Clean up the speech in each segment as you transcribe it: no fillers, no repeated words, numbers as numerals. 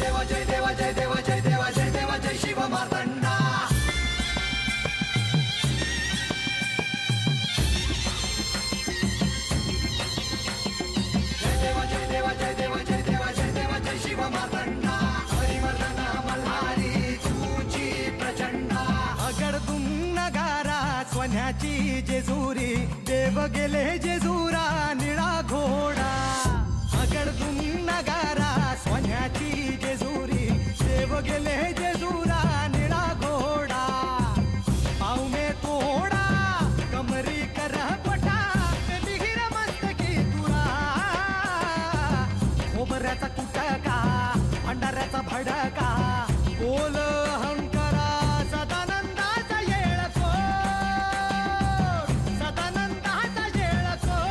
देवा जय देवा जय देवा जय देवा जय देवा जय शिव मार्तंडा. जय देवा जय देवा जय देवा जय देवा जय देवा जय शिव मार्तंडा. हरिवर्धन मल्हारी तुझी प्रचंडा. अगडदुम नगारा सोन्याची जेजुरी देव गेले जेजुरा निळा घोडा. अगडदुम नगारा सोन्याची जेजुरी देव गेले जेजुरा निळा घोडा. पाऊ में तोडा कमरी कर पटा बिहिर मस्तकी तुरा. खोबऱ्याचा कुटका भंडाऱ्याचा भडका बोल अहंकारा सदानंदाचा येळकोट. सदानंदाचा येळकोट.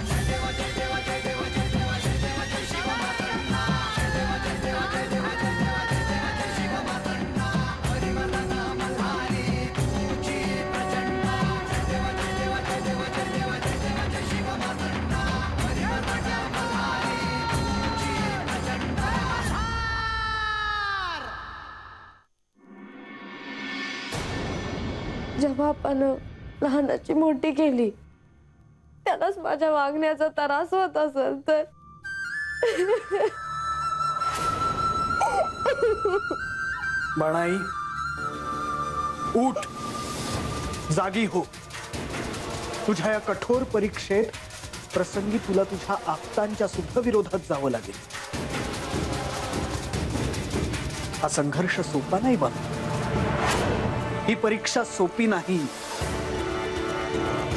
जय देवा जय देवा जय देवा जय देवा जय देवा जय शिव मार्तंडा. जय देवा जय देवा जय देवा जय देवा जय देवा जय शिव मार्तंडा. हरिवर्धन मल्हारी तुझी प्रचंडा. जय देवा जय देवा जय देवा जय देवा जय देवा जय शिव मार्तंडा. हरिवर्धन मल्हारी तुझी प्रचंडा. जेव्हा आपण लहानाची मोठी केली त्यालाच माझ्या वागण्याचा त्रास होत असेल तर बाणाई उठ, जागी हो. तुझ्या या कठोर परीक्षेत प्रसंगी तुला तुझ्या आप्तांच्या सुद्धा विरोधात जावं लागेल. हा संघर्ष सोपा नाही बन. ही परीक्षा सोपी नाही.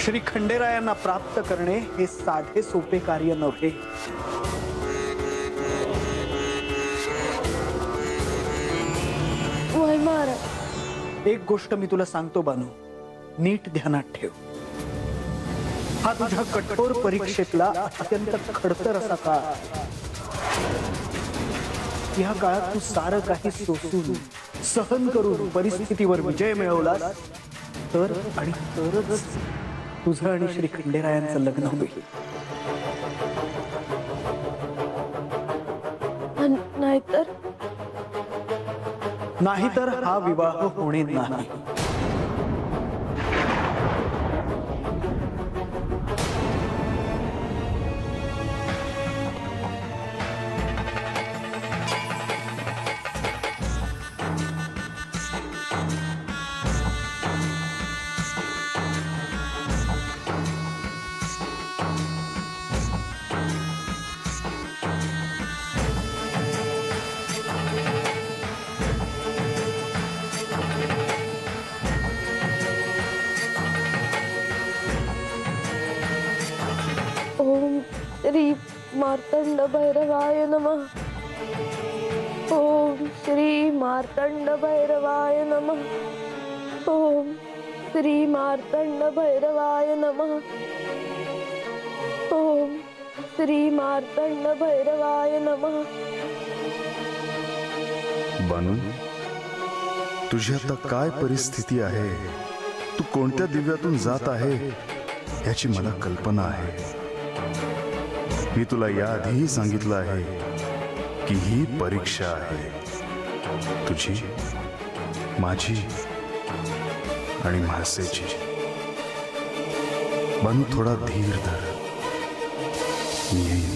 श्री खंडेरायांना प्राप्त करणे हे साधे सोपे कार्य नव्हे. वय महाराज, एक गोष्ट मी तुला सांगतो बानू, नीट ध्यानात ठेव. हा तुझ्या कठोर परीक्षेतला अत्यंत खडतर असा काळ. या काळात तू सारं काही सोसून सहन करून परिस्थितीवर विजय मिळवलास तर आणि तरच तुझं आणि श्री खंडेरायांचं लग्न होईल. नाहीतर हा विवाह होणे नाही. श्री मार्तंड भैरवाय नमः. ओम श्री मार्तंड भैरवाय नमः. ओम श्री मार्तंड भैरवाय नमः. ओम श्री मार्तंड भैरवाय नमः. बानू, तुझी आता काय परिस्थिती आहे, तू कोणत्या दिव्यातून जात आहे याची मला कल्पना आहे. मी तुला याआधीही सांगितलं आहे की ही परीक्षा आहे तुझी, माझी आणि म्हासेची. बानू, थोडा धीर धर, मी येईन.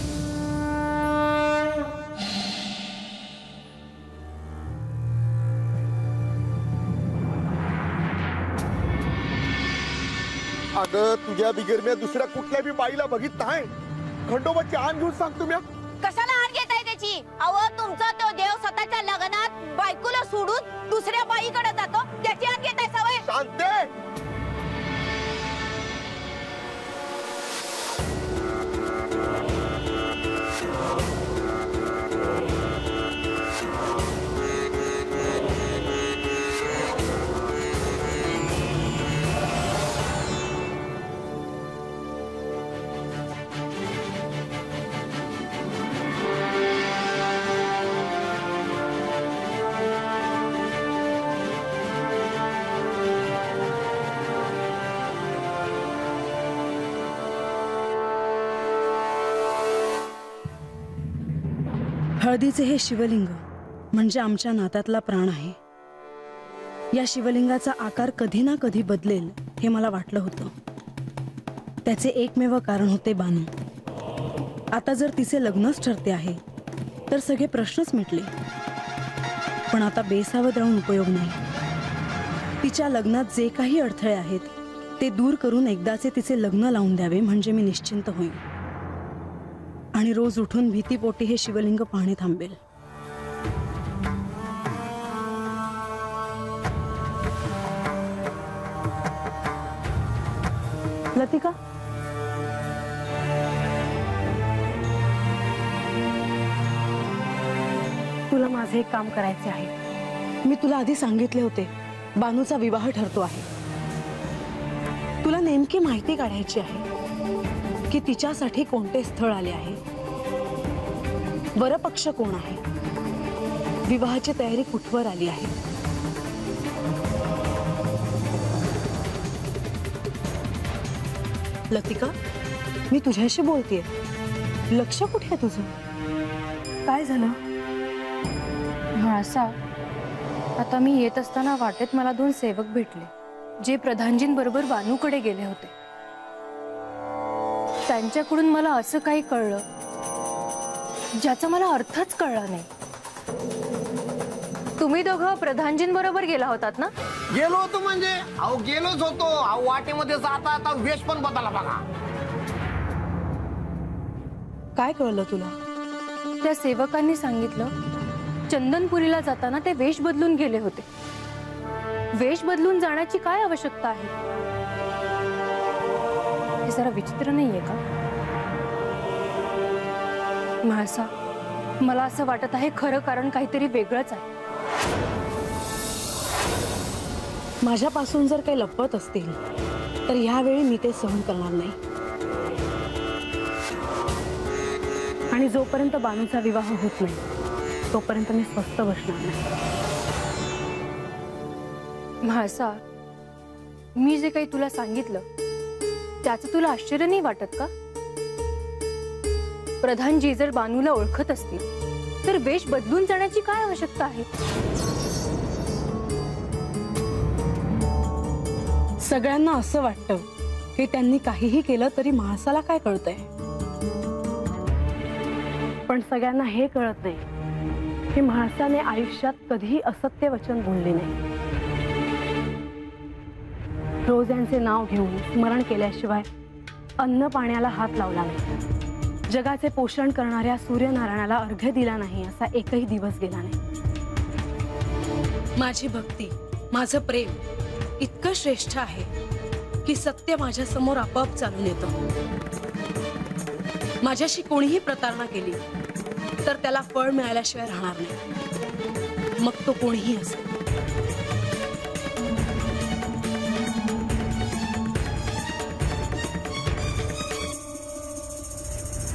अगं, तुझ्या बिगर मी दुसऱ्या कुठल्या बी बाईला बघित नाही. खंडोबाची आण घेऊन सांगतो मी. कशाला आण घेताय त्याची? अहो, तुमचा तो देव स्वतःच्या लग्नात बायकोला सोडून दुसऱ्या बाईकडे जातो, त्याची आण घेताय सवय? शांते. हळदीचे हे शिवलिंग म्हणजे आमच्या नात्यातला प्राण आहे. या शिवलिंगाचा आकार कधी ना कधी बदलेल हे मला वाटलं होतं. त्याचे एकमेव कारण होते बानू. आता जर तिचे लग्नच ठरते आहे तर सगळे प्रश्नच मिटले. पण आता बेसावध राहून उपयोग नाही. तिच्या लग्नात जे काही अडथळे आहेत ते दूर करून एकदाचे तिचे लग्न लावून द्यावे म्हणजे मी निश्चिंत होईन आणि रोज उठून भीतीपोटी हे शिवलिंग पाहणे थांबेल. लतिका, तुला माझे एक काम करायचे आहे. मी तुला आधी सांगितले होते बानूचा विवाह ठरतो आहे. तुला नेमकी माहिती काढायची आहे की तिच्यासाठी कोणते स्थळ आले आहे, वरपक्ष कोण आहे, विवाहाची तयारी कुठवर आली आहे. लतिका, मी तुझ्याशी बोलतेय. लक्ष कुठे आहे तुझं? काय झालं? म्हाळसा, आता मी येत असताना वाटेत मला 2 सेवक भेटले जे प्रधानजींबरोबर बानूकडे गेले होते. त्यांच्याकडून मला असं काही कळलं ज्याचा मला अर्थच कळला नाही. तुम्ही दोघं प्रधानजींबरोबर गेला होतात ना? गेलो होतो म्हणजे अहो गेलोच होतो. अहो वाटेमध्ये जाता आता वेश पण बदलला बघा. काय कळलं तुला? त्या सेवकांनी सांगितलं चंदनपुरीला जाताना ते वेश बदलून गेले होते. वेश बदलून जाण्याची काय आवश्यकता आहे? हे जरा विचित्र नाहीये का? म्हाळसा, मला असं वाटत आहे खरं कारण काहीतरी वेगळंच आहे. माझ्यापासून जर काही लपवत असतील तर यावेळी मी ते सहन करणार नाही. आणि जोपर्यंत बानूचा विवाह होत नाही तोपर्यंत मी स्वस्थ बसणार नाही. म्हाळसा, मी जे काही तुला सांगितलं त्याचं तुला आश्चर्य नाही वाटत का? प्रधानजी जर बानूला ओळखत असतील तर वेश बदलून जाण्याची काय आवश्यकता आहे? सगळ्यांना असं वाटतं की त्यांनी काहीही केलं तरी म्हाळसाला काय कळतंय. पण सगळ्यांना हे कळत नाही की म्हाळसाने आयुष्यात कधीही असत्य वचन बोलले नाही. रोज यांचे नाव घेऊन स्मरण केल्याशिवाय अन्न पाण्याला हात लावला नाही. जगाचे पोषण करणाऱ्या सूर्यनारायणाला अर्घ्य दिला नाही असा एकही दिवस गेला नाही. माझी भक्ती, माझं प्रेम इतकं श्रेष्ठ आहे की सत्य माझ्या समोर आपोआप चालून येतं. माझ्याशी कोणीही प्रतारणा केली तर त्याला फळ मिळाल्याशिवाय राहणार नाही, मग तो कोणीही असेल.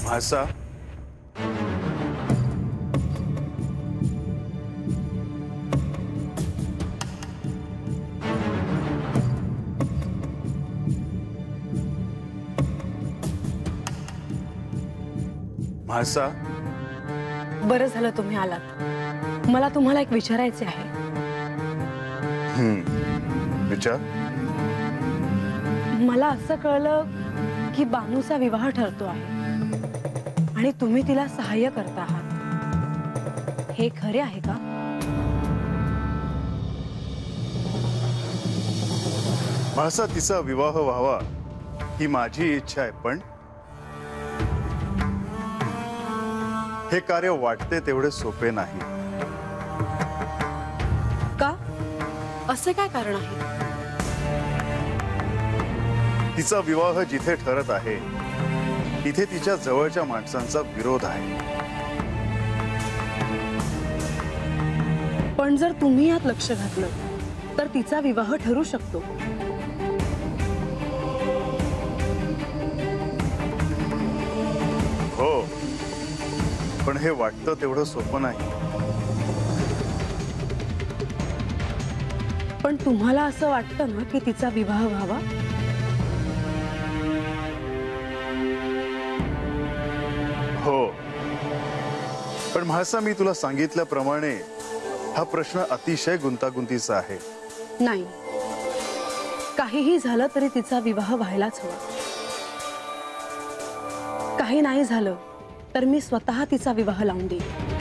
म्हाळसा, म्हाळसा, बरं झालं तुम्ही आलात. मला तुम्हाला एक विचारायचे आहे. विचार. मला असं कळलं की बानूचा विवाह ठरतो आहे आणि तुम्ही तिला सहाय्य करता आहात. हे खरे आहे का? म्हाळसा, तिचा विवाह व्हावा ही माझी इच्छा आहे, पण हे कार्य वाटते तेवढे सोपे नाही. का? असे काय कारण आहे? तिचा विवाह जिथे ठरत आहे तिथे तिच्या जवळच्या माणसांचा विरोध आहे. पण जर तुम्ही यात लक्ष घातलं तर तिचा विवाह ठरू शकतो. हो, पण हे वाटतं तेवढं सोपं नाही. पण तुम्हाला असं वाटतं ना की तिचा विवाह व्हावा? हो, पण पण म्हासा मी तुला सांगितल्याप्रमाणे हा प्रश्न अतिशय गुंतागुंतीचा आहे. नाही, काहीही झालं तरी तिचा विवाह व्हायलाच हवा. काही नाही झालं तर मी स्वतः तिचा विवाह लावून देईन.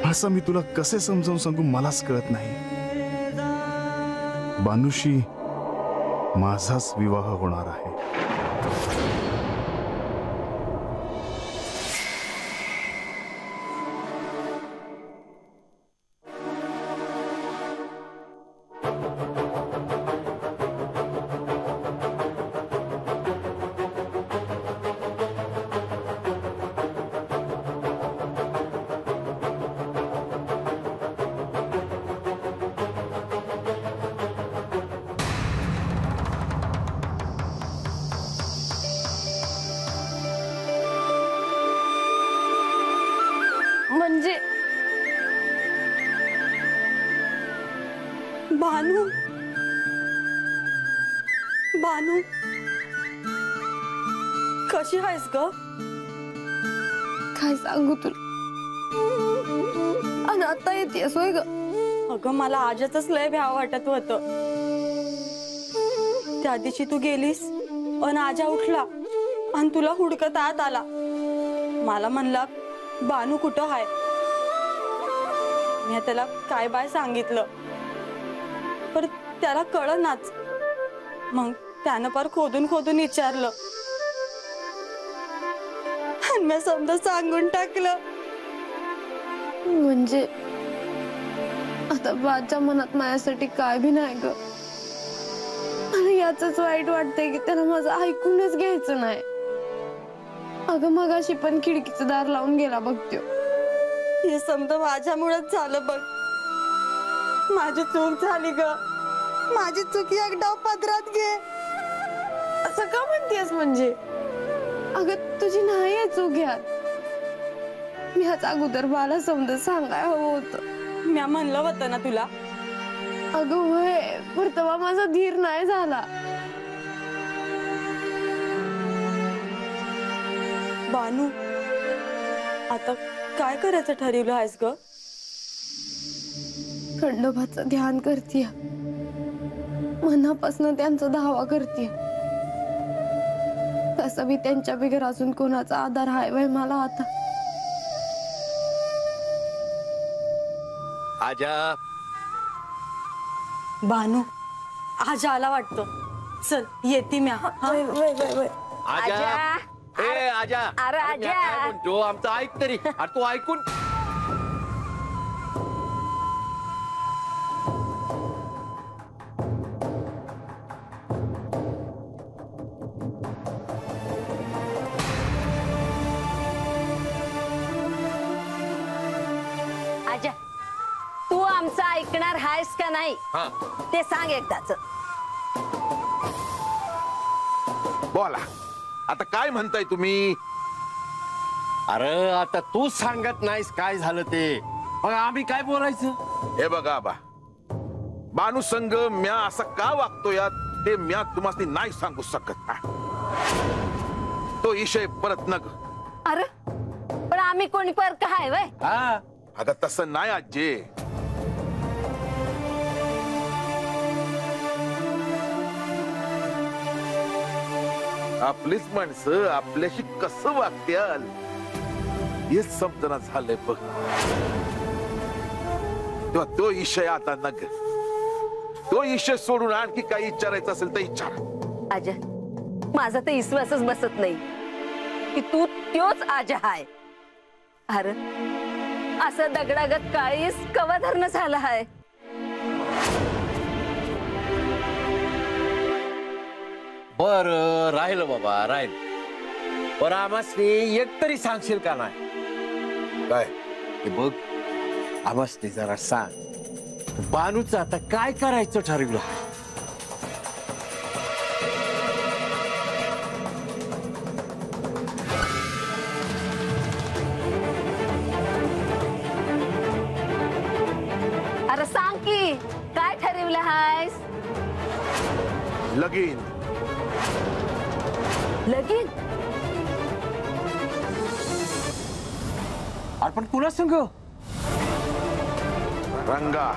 म्हासा मी तुला कसे समजावून सांगू मलाच कळत नाही. बानूशी माझाच विवाह होणार आहे. म्हणजे बानू, बानू कशी आहेस ग? काय सांगू तुला. आणि आता येतेस होय ग? अगं मला आजच लय भ्याव वाटत होतं. त्या दिवशी तू गेलीस अन आजा उठला आणि तुला हुडकत आत आला. मला म्हणला बानू कुठं आहे. मी त्याला काय बाय सांगितलं पण त्याला कळनाच. मग त्यानं पर खोदून खोदून विचारलं आणि मी समजा सांगून टाकलं. म्हणजे आता बाच्या मनात माझ्यासाठी काय बी नाही ग. मला याच वाईट वाटतंय की त्याला माझं ऐकूनच घ्यायचं नाही. अगं मगाशी पण खिडकीचं दार लावून गेला बघतो. हे समजा माझ्यामुळेच झालं बघ. माझी चूक झाली ग. माझी चुकी एकदा पदरात घे. असं का म्हणतेस? म्हणजे अगं तुझी नाही आहे चूक यात. मी ह्याच अगोदर मला समजा सांगाय हवं होतं. मी म्हणलं होतं ना तुला. अगं होय, पण तेव्हा माझा धीर नाही झाला. बानू आता काय करायचं ठरवलं आहेस ग? खंडोबाचं ध्यान करतीय, मनापासून त्यांचा धावा करतीय. तसं मी त्यांच्या बिगर अजून कोणाचा आधार आहे वय मला आता. आजा. बानू आज आला वाटतं. चल येते मी. आजा. ए आजा. अरे मी आजा. काय म्हणतो आमचं ऐक तरी. अरे तू ऐकून. आजा, तू आमचं ऐकणार आहेस का नाही हा ते सांग एकदाच. बोला आता काय म्हणताय तुम्ही? अरे आता तू सांगत नाहीस काय झालं ते. मग आम्ही काय बोलायचं? हे बघा आबा, बानू संघ म्या असं का वागतो यात ते म्या तुम्हाला नाही सांगू शकत. तो विषय परत नग. अरे पण आम्ही कोणी पर काय वय? हा अगं तसं नाही आजी. आपलीच माणसं आपल्याशी कसं वागत्याल हे समजना झालंय बघ. तेव्हा तो विषय आता नग. तो विषय सोडून आणखी काही विचारायचं असेल तर विचार. आजा, माझा तर विश्वासच बसत नाही की तू त्योच आजा हाय. अरे असं दगडागत काळीस कवा धरणं झालं हाय. बर राहिलं बाबा राहिलं. बरं आम्हासनी एक तरी सांगशील का नाही? काय हे बघ आम्हासनी जरा सांग, बानूचं आता काय करायचं ठरवलं? ठरवलं हायस? लगीन. लगीन? आपण कुणा संग? रंगा.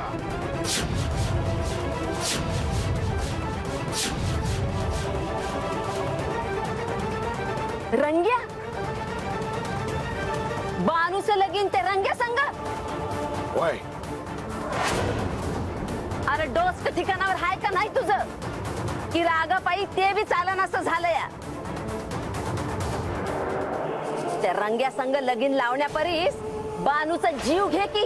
रंग्या? बानूचं लगीन ते रंग्या संग? वय. अरे डोस ठिकाणावर हाय का नाही तुझं? की रागापायी ते बी चालन असं झालं या? त्या रंग्या संग लगीन लावण्यापरीस बानूचा जीव घे की.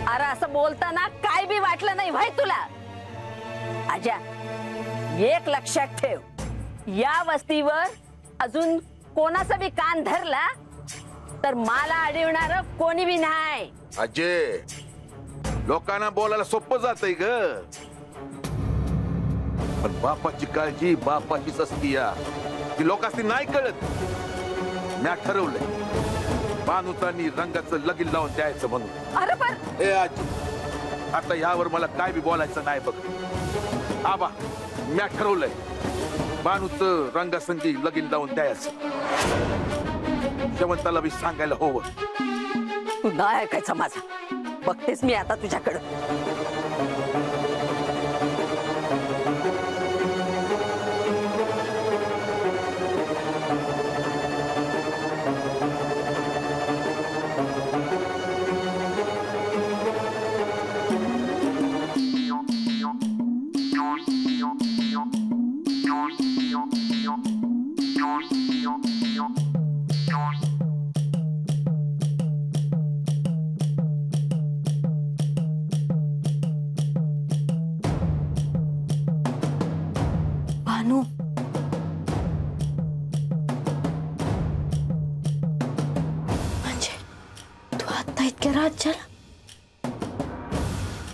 अरे असं बोलताना काय बी वाटलं नाही व्हाय तुला? आजा, एक लक्षात ठेव, या वस्तीवर अजून कोणाचा बी कान धरला तर मला अडवणार कोणी बी नाही. अजय, लोकांना बोलायला सोपं जातंय ग, पण बापाची काळजी बापाचीच असती या. ती लोकांनी नाही कळत. मी ठरवलंय बानूतानी रंगाचं लगीन लावून द्यायचं म्हणून. अरे पण ए आजी, आता यावर मला काय बी बोलायचं नाही बघ. आबा, मी ठरवलंय बानूचं रंगासंगी लगीन लावून द्यायचं. शेवंताला बी सांगायला हवं. तू नाही ऐकायचं माझा. बघतेस मी आता तुझ्याकडं. भानू, म्हणजे तू आता इतक्या रात झाला?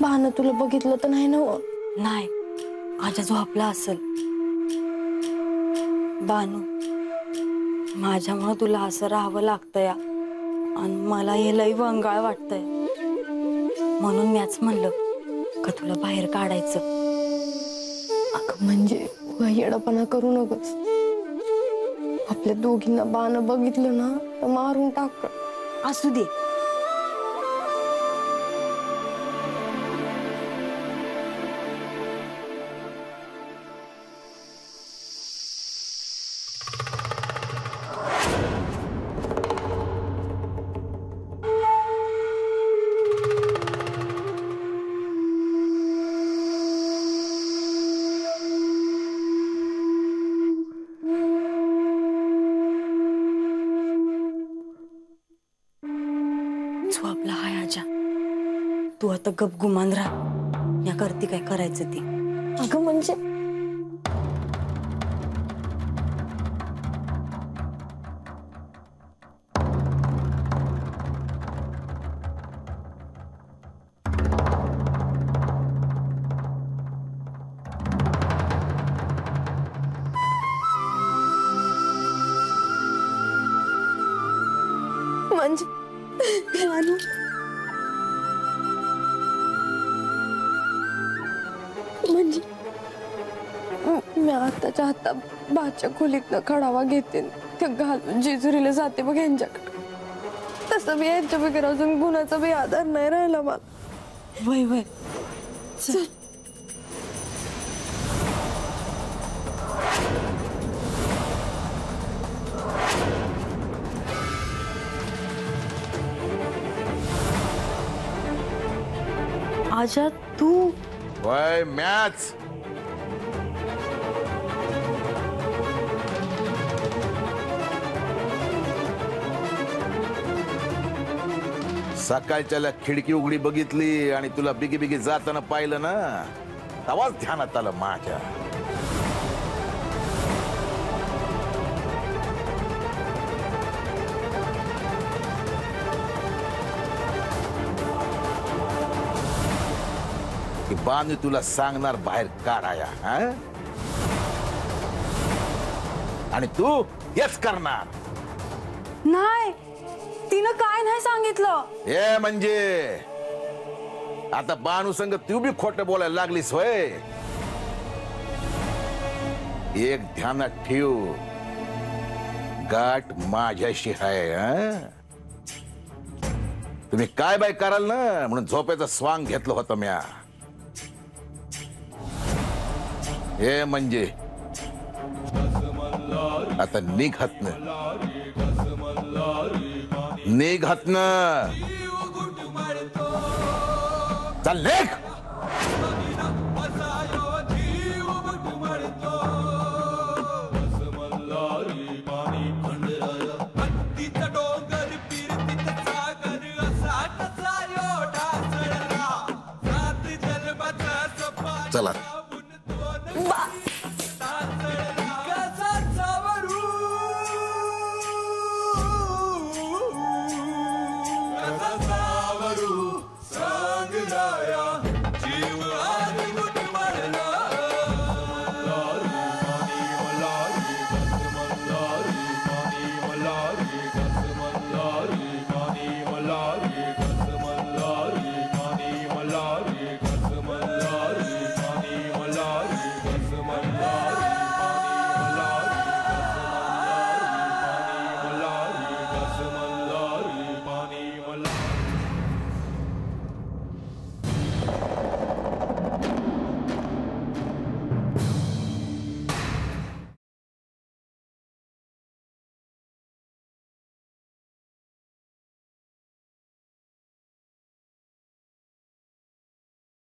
भानू तुला बघितलं तर नाही ना? नाही, आजा झोपला असेल. बानू, माझ्यामुळे तुला असं राहावं लागतंय आणि मला हे लई वंगाळ वाटतंय. म्हणून मीच म्हणलं का तुला बाहेर काढायचं. अगं म्हणजे येडपणा करू नकोस. आपल्या दोघींना बाण बघितलं ना तर मारून टाक. असू दे. झोपला हाय आजा. तू आता गप गुमान राहा. या करती काय करायचं ती. अगं म्हणजे भानू, म्हणजे मी आताच्या आता बाच्या खोलीतनं खडावा घेते, त्या घालून जेजुरीला जाते बघ यांच्याकडे. तसं मी यांच्या वगैरे अजून गुणाचा बी आधार नाही राहिला मला. वय वय चल. आजा तू वय मॅच. सकाळच्याला खिडकी उघडी बघितली आणि तुला बिगी बिगी जाताना पाहिलं ना, आवाज ध्यानात आलं माझ्या. की बानू तुला सांगणार बाहेर काढाया, आणि तू हेच करणार. नाही, तिनं काय नाही सांगितलं. हे म्हणजे आता बानू संग तू बी खोट बोलायला लागलीस होय. एक ध्यानात ठेव, गाठ माझ्याशी आहे. तुम्ही काय बाय कराल ना म्हणून झोपेचं स्वांग घेतलं होतं म्या. हे म्हणजे आता निघत न चल निघ. चला